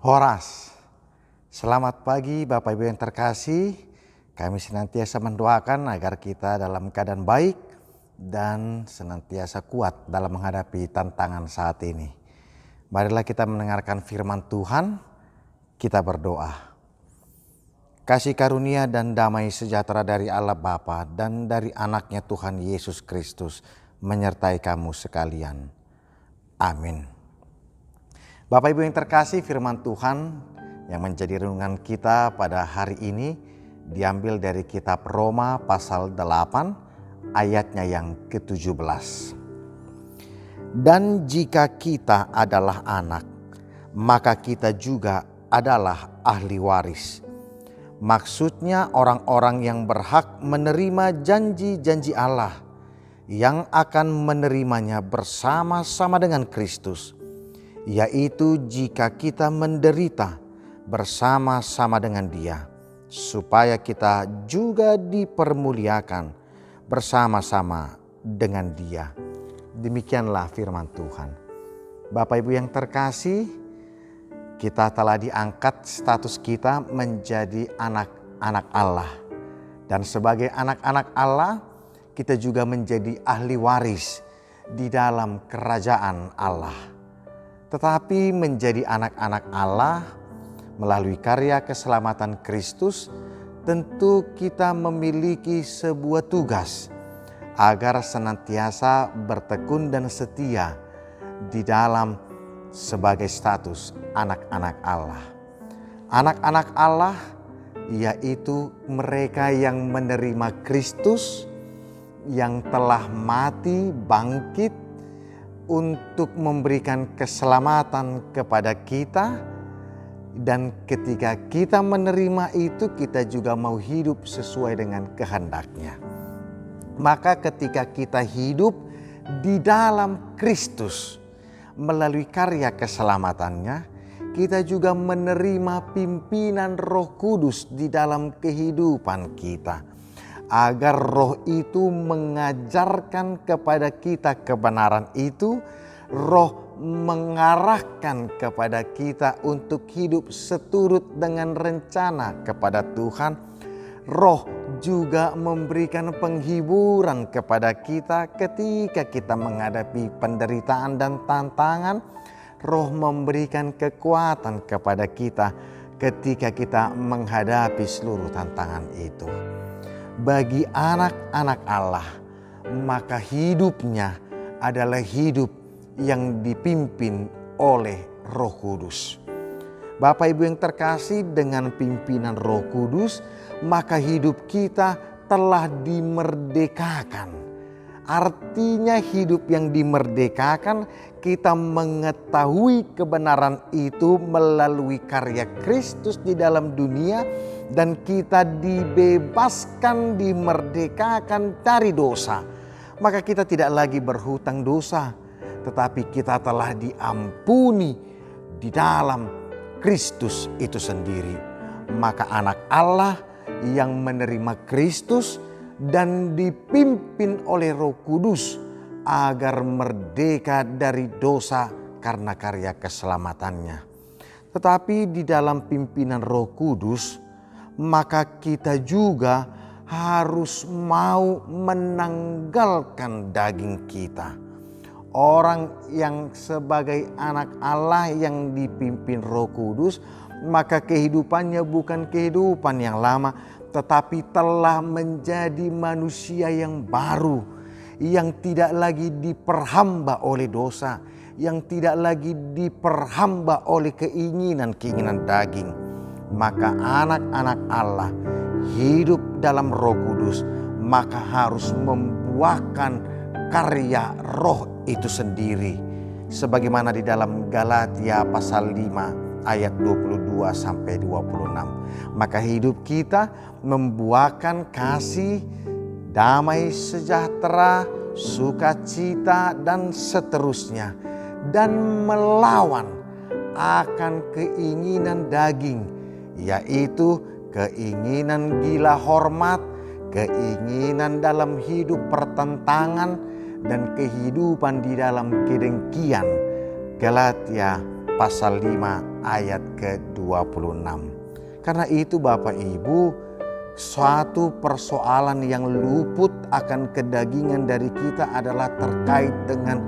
Horas. Selamat pagi Bapak Ibu yang terkasih. Kami senantiasa mendoakan agar kita dalam keadaan baik dan senantiasa kuat dalam menghadapi tantangan saat ini. Marilah kita mendengarkan firman Tuhan, kita berdoa. Kasih karunia dan damai sejahtera dari Allah Bapa dan dari anaknya Tuhan Yesus Kristus menyertai kamu sekalian. Amin. Bapak Ibu yang terkasih, firman Tuhan yang menjadi renungan kita pada hari ini diambil dari kitab Roma pasal 8 ayatnya yang ke-17. Dan jika kita adalah anak, maka kita juga adalah ahli waris. Maksudnya orang-orang yang berhak menerima janji-janji Allah, yang akan menerimanya bersama-sama dengan Kristus, yaitu jika kita menderita bersama-sama dengan Dia, supaya kita juga dipermuliakan bersama-sama dengan Dia. Demikianlah firman Tuhan. Bapak Ibu yang terkasih, kita telah diangkat status kita menjadi anak-anak Allah. Dan sebagai anak-anak Allah, kita juga menjadi ahli waris di dalam kerajaan Allah. Tetapi menjadi anak-anak Allah melalui karya keselamatan Kristus, tentu kita memiliki sebuah tugas agar senantiasa bertekun dan setia di dalam sebagai status anak-anak Allah. Anak-anak Allah yaitu mereka yang menerima Kristus, yang telah mati bangkit untuk memberikan keselamatan kepada kita. Dan ketika kita menerima itu, kita juga mau hidup sesuai dengan kehendaknya. Maka ketika kita hidup di dalam Kristus melalui karya keselamatannya, kita juga menerima pimpinan Roh Kudus di dalam kehidupan kita, agar Roh itu mengajarkan kepada kita kebenaran itu. Roh mengarahkan kepada kita untuk hidup seturut dengan rencana kepada Tuhan. Roh juga memberikan penghiburan kepada kita ketika kita menghadapi penderitaan dan tantangan. Roh memberikan kekuatan kepada kita ketika kita menghadapi seluruh tantangan itu. Bagi anak-anak Allah, maka hidupnya adalah hidup yang dipimpin oleh Roh Kudus. Bapak Ibu yang terkasih, dengan pimpinan Roh Kudus, maka hidup kita telah dimerdekakan. Artinya hidup yang dimerdekakan, kita mengetahui kebenaran itu melalui karya Kristus di dalam dunia, dan kita dibebaskan, dimerdekakan dari dosa. Maka kita tidak lagi berhutang dosa, tetapi kita telah diampuni di dalam Kristus itu sendiri. Maka anak Allah yang menerima Kristus dan dipimpin oleh Roh Kudus agar merdeka dari dosa karena karya keselamatannya. Tetapi di dalam pimpinan Roh Kudus, maka kita juga harus mau menanggalkan daging kita. Orang yang sebagai anak Allah yang dipimpin Roh Kudus, maka kehidupannya bukan kehidupan yang lama, tetapi telah menjadi manusia yang baru, yang tidak lagi diperhamba oleh dosa, yang tidak lagi diperhamba oleh keinginan-keinginan daging. Maka anak-anak Allah hidup dalam Roh Kudus, maka harus membuahkan karya Roh itu sendiri, sebagaimana di dalam Galatia pasal 5 ayat 22 sampai 26. Maka hidup kita membuahkan kasih, damai sejahtera, sukacita dan seterusnya, dan melawan akan keinginan daging, yaitu keinginan gila hormat, keinginan dalam hidup pertentangan, dan kehidupan di dalam kedengkian. Galatia pasal 5 ayat ke-26. Karena itu Bapak Ibu, suatu persoalan yang luput akan kedagingan dari kita adalah terkait dengan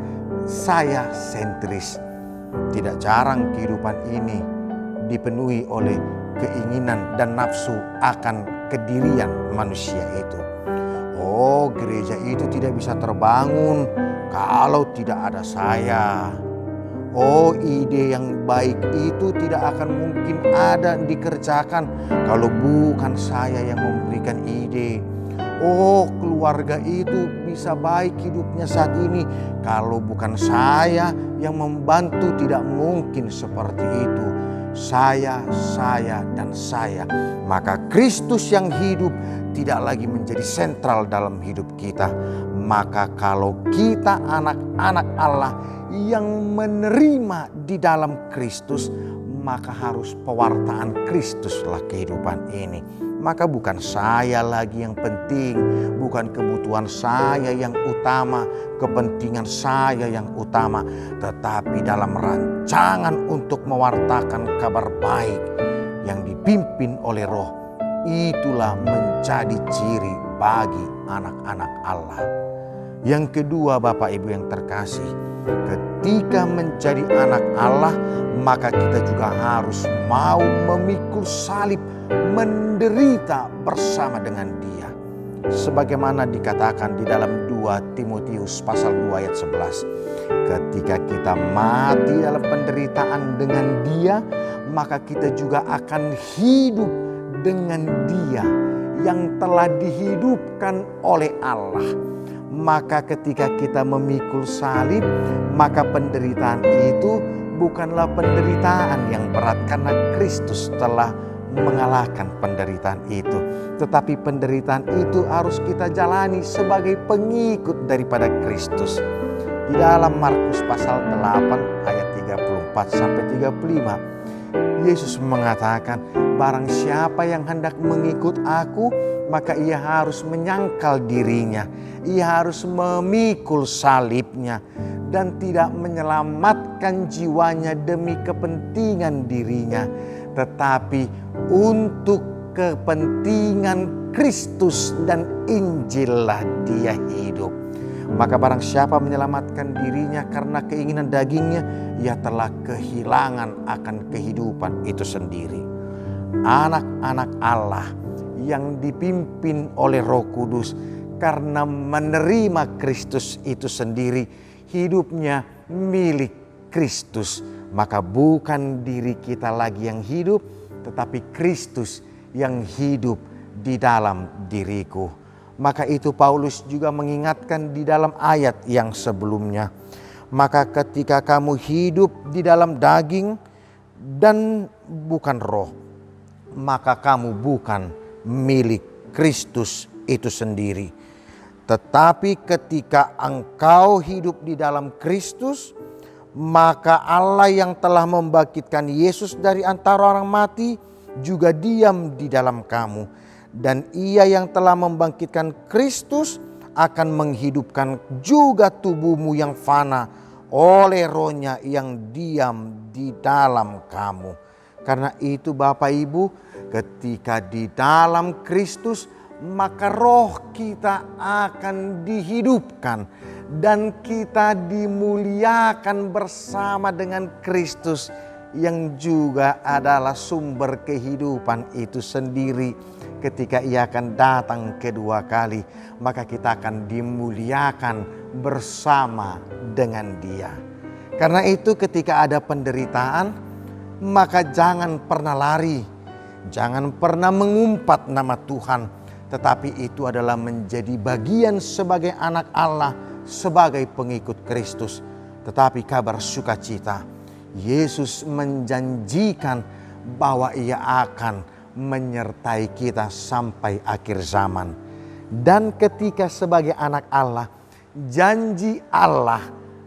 saya sentris. Tidak jarang kehidupan ini dipenuhi oleh keinginan dan nafsu akan kedirian manusia itu. Oh, gereja itu tidak bisa terbangun kalau tidak ada saya. Oh, ide yang baik itu tidak akan mungkin ada dikerjakan kalau bukan saya yang memberikan ide. Oh, keluarga itu bisa baik hidupnya saat ini kalau bukan saya yang membantu, tidak mungkin seperti itu. Saya, dan saya. Maka Kristus yang hidup tidak lagi menjadi sentral dalam hidup kita. Maka kalau kita anak-anak Allah yang menerima di dalam Kristus, maka harus pewartaan Kristuslah kehidupan ini. Maka bukan saya lagi yang penting, bukan kebutuhan saya yang utama, kepentingan saya yang utama, tetapi dalam rancangan untuk mewartakan kabar baik yang dipimpin oleh Roh, itulah menjadi ciri bagi anak-anak Allah. Yang kedua, Bapak Ibu yang terkasih, ketika menjadi anak Allah, maka kita juga harus mau memikul salib, menderita bersama dengan Dia. Sebagaimana dikatakan di dalam 2 Timotius pasal 2 ayat 11. Ketika kita mati dalam penderitaan dengan Dia, maka kita juga akan hidup dengan Dia yang telah dihidupkan oleh Allah. Maka ketika kita memikul salib, maka penderitaan itu bukanlah penderitaan yang berat karena Kristus telah mengalahkan penderitaan itu. Tetapi penderitaan itu harus kita jalani sebagai pengikut daripada Kristus. Di dalam Markus pasal 8 ayat 34 sampai 35, Yesus mengatakan, barang siapa yang hendak mengikut aku, maka ia harus menyangkal dirinya. Ia harus memikul salibnya dan tidak menyelamatkan jiwanya demi kepentingan dirinya, tetapi untuk kepentingan Kristus dan Injillah dia hidup. Maka barang siapa menyelamatkan dirinya karena keinginan dagingnya, ia telah kehilangan akan kehidupan itu sendiri. Anak-anak Allah yang dipimpin oleh Roh Kudus karena menerima Kristus itu sendiri, hidupnya milik Kristus. Maka bukan diri kita lagi yang hidup, tetapi Kristus yang hidup di dalam diriku. Maka itu Paulus juga mengingatkan di dalam ayat yang sebelumnya. Maka ketika kamu hidup di dalam daging dan bukan roh, maka kamu bukan milik Kristus itu sendiri. Tetapi ketika engkau hidup di dalam Kristus, maka Allah yang telah membangkitkan Yesus dari antara orang mati juga diam di dalam kamu. Dan Ia yang telah membangkitkan Kristus akan menghidupkan juga tubuhmu yang fana oleh Roh-Nya yang diam di dalam kamu. Karena itu Bapak Ibu, ketika di dalam Kristus, maka roh kita akan dihidupkan dan kita dimuliakan bersama dengan Kristus yang juga adalah sumber kehidupan itu sendiri. Ketika Ia akan datang kedua kali, maka kita akan dimuliakan bersama dengan Dia. Karena itu ketika ada penderitaan, maka jangan pernah lari, jangan pernah mengumpat nama Tuhan, tetapi itu adalah menjadi bagian sebagai anak Allah, sebagai pengikut Kristus. Tetapi kabar sukacita, Yesus menjanjikan bahwa Ia akan menyertai kita sampai akhir zaman. Dan ketika sebagai anak Allah, janji Allah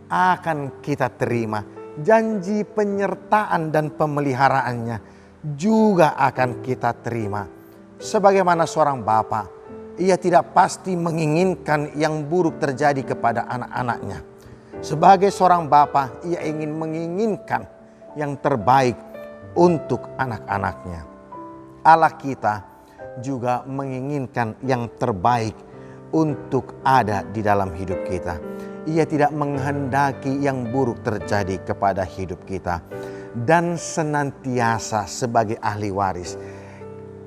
akan kita terima. Janji penyertaan dan pemeliharaannya juga akan kita terima. Sebagaimana seorang bapa, ia tidak pasti menginginkan yang buruk terjadi kepada anak-anaknya. Sebagai seorang bapa, ia ingin menginginkan yang terbaik untuk anak-anaknya. Allah kita juga menginginkan yang terbaik untuk ada di dalam hidup kita. Ia tidak menghendaki yang buruk terjadi kepada hidup kita. Dan senantiasa sebagai ahli waris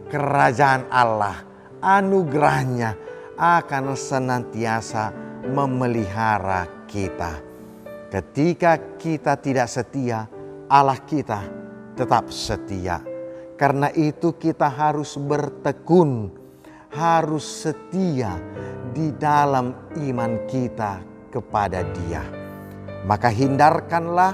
kerajaan Allah, anugerahnya akan senantiasa memelihara kita. Ketika kita tidak setia, Allah kita tetap setia. Karena itu kita harus bertekun, harus setia di dalam iman kita kepada Dia. Maka hindarkanlah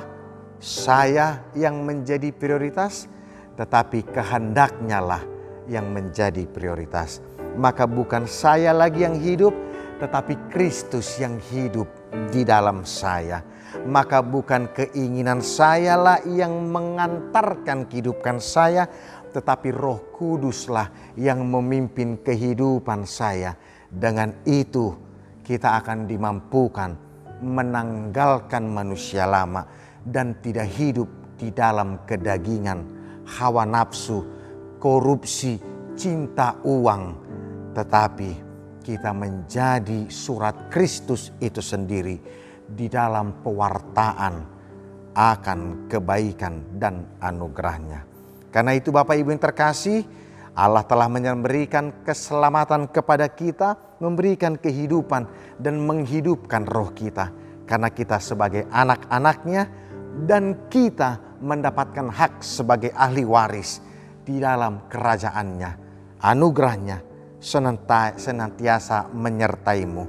saya yang menjadi prioritas, tetapi kehendaknya lah yang menjadi prioritas. Maka bukan saya lagi yang hidup, tetapi Kristus yang hidup di dalam saya. Maka bukan keinginan saya lah yang mengantarkan kehidupan saya, tetapi Roh Kuduslah yang memimpin kehidupan saya. Dengan itu kita akan dimampukan menanggalkan manusia lama dan tidak hidup di dalam kedagingan, hawa nafsu, korupsi, cinta uang. Tetapi kita menjadi surat Kristus itu sendiri di dalam pewartaan akan kebaikan dan anugerahnya. Karena itu Bapak Ibu yang terkasih, Allah telah memberikan keselamatan kepada kita, memberikan kehidupan dan menghidupkan roh kita. Karena kita sebagai anak-anaknya dan kita mendapatkan hak sebagai ahli waris di dalam kerajaannya. Anugerahnya senantiasa menyertaimu.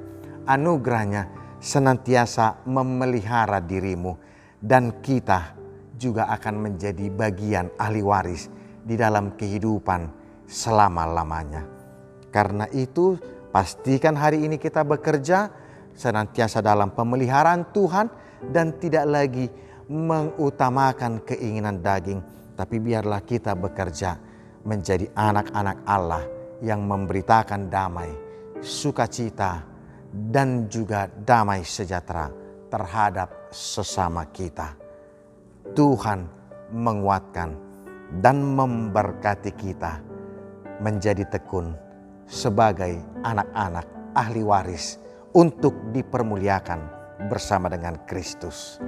Anugerahnya senantiasa memelihara dirimu. Dan kita juga akan menjadi bagian ahli waris di dalam kehidupan selama-lamanya. Karena itu pastikan hari ini kita bekerja senantiasa dalam pemeliharaan Tuhan dan tidak lagi mengutamakan keinginan daging. Tapi biarlah kita bekerja menjadi anak-anak Allah yang memberitakan damai, sukacita, dan juga damai sejahtera terhadap sesama kita. Tuhan menguatkan dan memberkati kita menjadi tekun sebagai anak-anak ahli waris untuk dipermuliakan bersama dengan Kristus.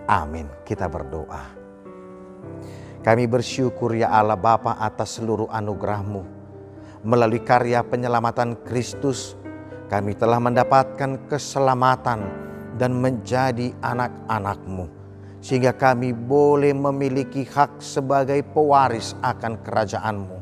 Amin. Kita berdoa. Kami bersyukur ya Allah Bapa atas seluruh anugerah-Mu. Melalui karya penyelamatan Kristus, kami telah mendapatkan keselamatan dan menjadi anak-anak-Mu. Sehingga kami boleh memiliki hak sebagai pewaris akan kerajaan-Mu.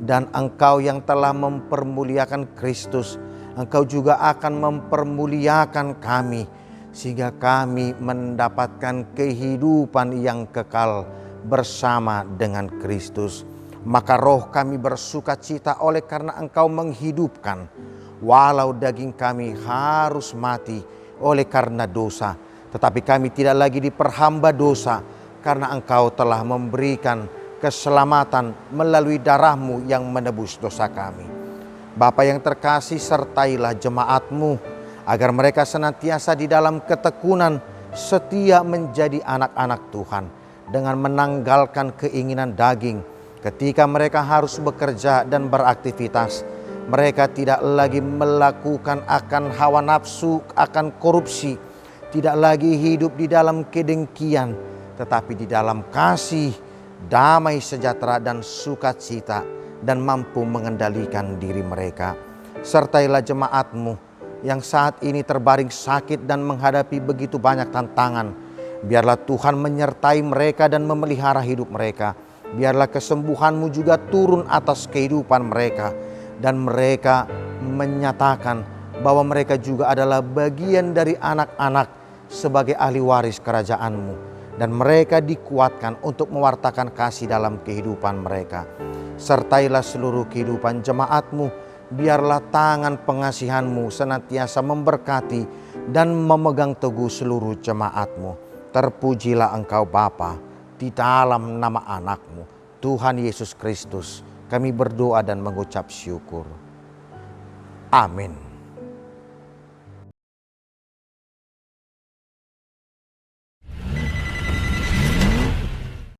Dan Engkau yang telah mempermuliakan Kristus, Engkau juga akan mempermuliakan kami. Sehingga kami mendapatkan kehidupan yang kekal bersama dengan Kristus. Maka roh kami bersuka cita oleh karena Engkau menghidupkan. Walau daging kami harus mati oleh karena dosa, tetapi kami tidak lagi diperhamba dosa karena Engkau telah memberikan keselamatan melalui darah-Mu yang menebus dosa kami. Bapa yang terkasih, sertailah jemaat-Mu agar mereka senantiasa di dalam ketekunan setia menjadi anak-anak Tuhan dengan menanggalkan keinginan daging. Ketika mereka harus bekerja dan beraktivitas, mereka tidak lagi melakukan akan hawa nafsu, akan korupsi, tidak lagi hidup di dalam kedengkian, tetapi di dalam kasih, damai sejahtera dan sukacita, dan mampu mengendalikan diri mereka. Sertailah jemaat-Mu yang saat ini terbaring sakit dan menghadapi begitu banyak tantangan. Biarlah Tuhan menyertai mereka dan memelihara hidup mereka. Biarlah kesembuhan-Mu juga turun atas kehidupan mereka. Dan mereka menyatakan bahwa mereka juga adalah bagian dari anak-anak sebagai ahli waris kerajaan-Mu. Dan mereka dikuatkan untuk mewartakan kasih dalam kehidupan mereka. Sertailah seluruh kehidupan jemaat-Mu. Biarlah tangan pengasihan-Mu senantiasa memberkati dan memegang teguh seluruh jemaat-Mu. Terpujilah Engkau Bapa di dalam nama anak-Mu, Tuhan Yesus Kristus. Kami berdoa dan mengucap syukur. Amin.